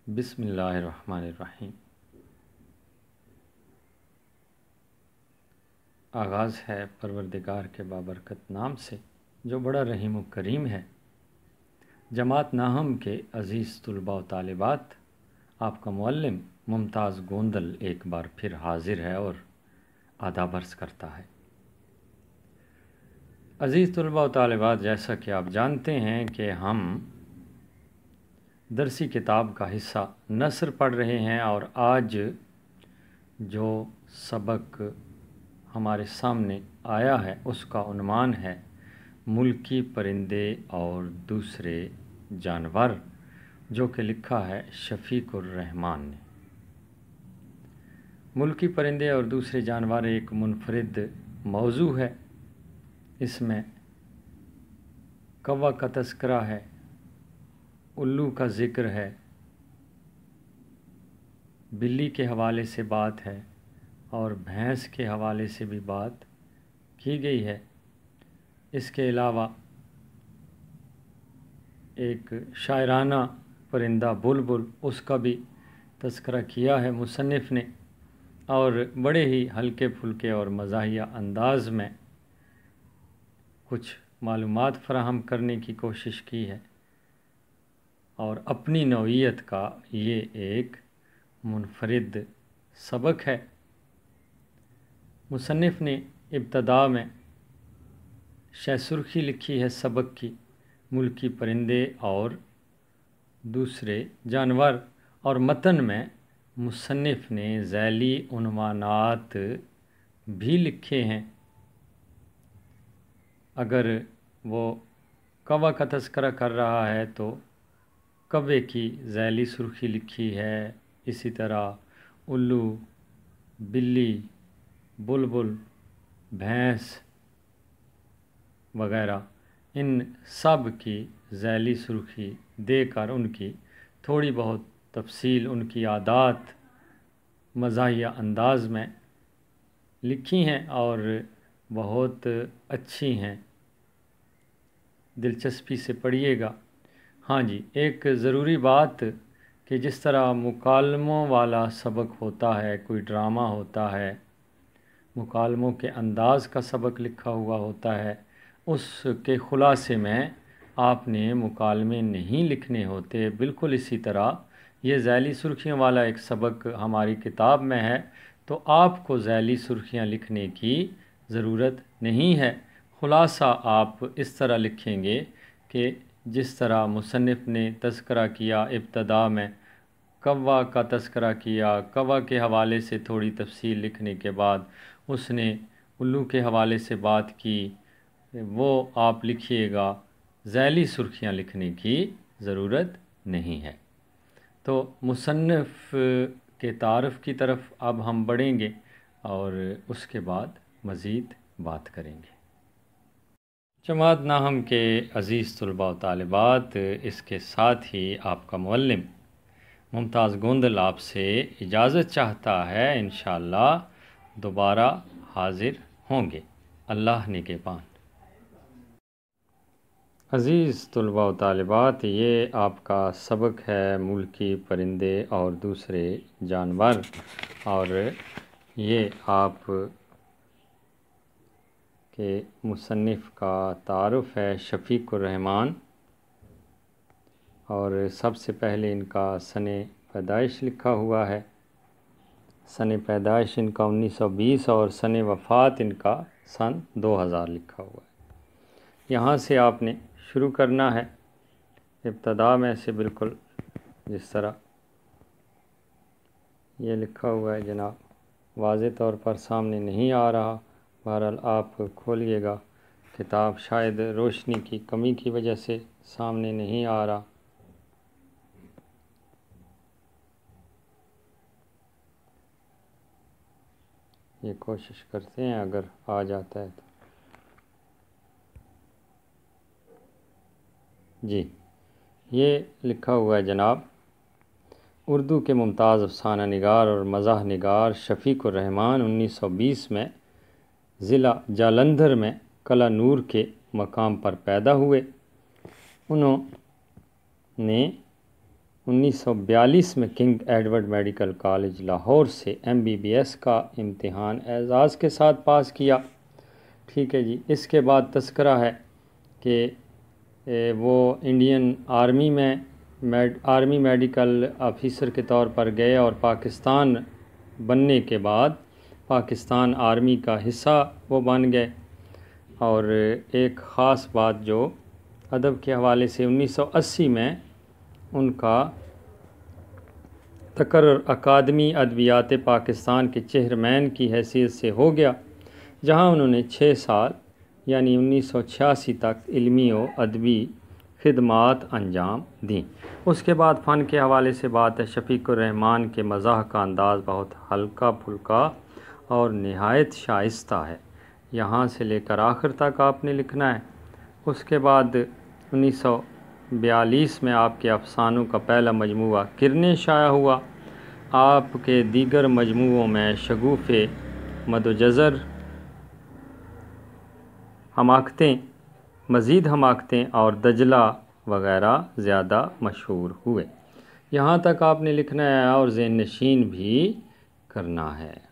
بسم اللہ الرحمن الرحیم۔ آغاز ہے پروردگار کے بابرکت نام سے جو بڑا رحیم و کریم ہے۔ جماعت ناہم کے عزیز طلباء و طالبات، آپ کا معلم ممتاز گوندل ایک بار پھر حاضر ہے اور آداب عرض کرتا ہے۔ عزیز طلباء و طالبات، جیسا کہ آپ جانتے ہیں کہ ہم درسی کتاب کا حصہ نثر پڑھ رہے ہیں، اور آج جو سبق ہمارے سامنے آیا ہے اس کا عنوان ہے ملکی پرندے اور دوسرے جانور، جو کہ لکھا ہے شفیق الرحمان نے۔ ملکی پرندے اور دوسرے جانور ایک منفرد موضوع ہے۔ اس میں کوا کا تذکرہ ہے، الو کا ذکر ہے، بلی کے حوالے سے بات ہے، اور بھینس کے حوالے سے بھی بات کی گئی ہے۔ اس کے علاوہ ایک شاعرانہ پرندہ بلبل، اس کا بھی تذکرہ کیا ہے مصنف نے، اور بڑے ہی ہلکے پھلکے اور مزاحیہ انداز میں کچھ معلومات فراہم کرنے کی کوشش کی ہے، اور اپنی نوعیت کا یہ ایک منفرد سبق ہے۔ مصنف نے ابتدا میں شہ سرخی لکھی ہے سبق کی، ملکی پرندے اور دوسرے جانور، اور متن میں مصنف نے ذیلی عنوانات بھی لکھے ہیں۔ اگر وہ کوا کا تذکرہ کر رہا ہے تو کوے کی ذیلی سرخی لکھی ہے، اسی طرح الو، بلی، بلبل، بھینس وغیرہ، ان سب کی ذیلی سرخی دے کر ان کی تھوڑی بہت تفصیل، ان کی عادات مزاحیہ انداز میں لکھی ہیں اور بہت اچھی ہیں، دلچسپی سے پڑھیے گا۔ ہاں جی، ایک ضروری بات کہ جس طرح مکالموں والا سبق ہوتا ہے، کوئی ڈرامہ ہوتا ہے، مکالموں کے انداز کا سبق لکھا ہوا ہوتا ہے، اس کے خلاصے میں آپ نے مکالمے نہیں لکھنے ہوتے۔ بالکل اسی طرح یہ ذیلی سرخیوں والا ایک سبق ہماری کتاب میں ہے، تو آپ کو ذیلی سرخیاں لکھنے کی ضرورت نہیں ہے۔ خلاصہ آپ اس طرح لکھیں گے کہ جس طرح مصنف نے تذکرہ کیا، ابتدا میں کوا کا تذکرہ کیا، کوا کے حوالے سے تھوڑی تفصیل لکھنے کے بعد اس نے الو کے حوالے سے بات کی، وہ آپ لکھیے گا۔ ذیلی سرخیاں لکھنے کی ضرورت نہیں ہے۔ تو مصنف کے تعارف کی طرف اب ہم بڑھیں گے اور اس کے بعد مزید بات کریں گے۔ جماعت ناہم کے عزیز طلباء و طالبات، اس کے ساتھ ہی آپ کا معلم ممتاز گوندل آپ سے اجازت چاہتا ہے، انشاءاللہ دوبارہ حاضر ہوں گے۔ اللہ نگہبان۔ عزیز طلباء و طالبات، یہ آپ کا سبق ہے ملکی پرندے اور دوسرے جانور، اور یہ آپ کے مصنف کا تعارف ہے شفیق الرحمان، اور سب سے پہلے ان کا سن پیدائش لکھا ہوا ہے۔ سن پیدائش ان کا 1920 اور سن وفات ان کا سن 2000 لکھا ہوا ہے۔ یہاں سے آپ نے شروع کرنا ہے، ابتدا میں سے بالکل جس طرح یہ لکھا ہوا ہے جناب، واضح طور پر سامنے نہیں آ رہا، بہرحال آپ کھولیے گا کتاب، شاید روشنی کی کمی کی وجہ سے سامنے نہیں آ رہا۔ یہ کوشش کرتے ہیں اگر آ جاتا ہے تو۔ جی، یہ لکھا ہوا ہے جناب، اردو کے ممتاز افسانہ نگار اور مزاح نگار شفیق الرحمان 1920 میں ضلع جالندھر میں کلا نور کے مقام پر پیدا ہوئے۔ انہوں نے 1942 میں king Edward medical college Lahore سے MBBS کا امتحان اعزاز کے ساتھ پاس کیا۔ ٹھیک ہے جی، اس کے بعد تذکرہ ہے کہ وہ انڈین آرمی میں آرمی میڈیکل آفیسر کے طور پر گئے اور پاکستان بننے کے بعد پاکستان آرمی کا حصہ وہ بن گئے۔ اور ایک خاص بات جو ادب کے حوالے سے 1980 میں ان کا تقرر اکادمی ادبیات پاکستان کے چیئرمین کی حیثیت سے ہو گیا، جہاں انہوں نے 6 سال یعنی 1986 تک علمی و ادبی خدمات انجام دیں۔ اس کے بعد فن کے حوالے سے بات ہے، شفیق الرحمان کے مزاح کا انداز بہت ہلکا پھلکا اور نہایت شائستہ ہے، یہاں سے لے کر آخر تک آپ نے لکھنا ہے۔ اس کے بعد 1942 میں آپ کے افسانوں کا پہلا مجموعہ کرنیں شائع ہوا۔ آپ کے دیگر مجموعوں میں شگوف مد و جزر، حماقتیں، مزید حماقتیں اور دجلہ وغیرہ زیادہ مشہور ہوئے۔ یہاں تک آپ نے لکھنا ہے اور ذہن نشین بھی کرنا ہے۔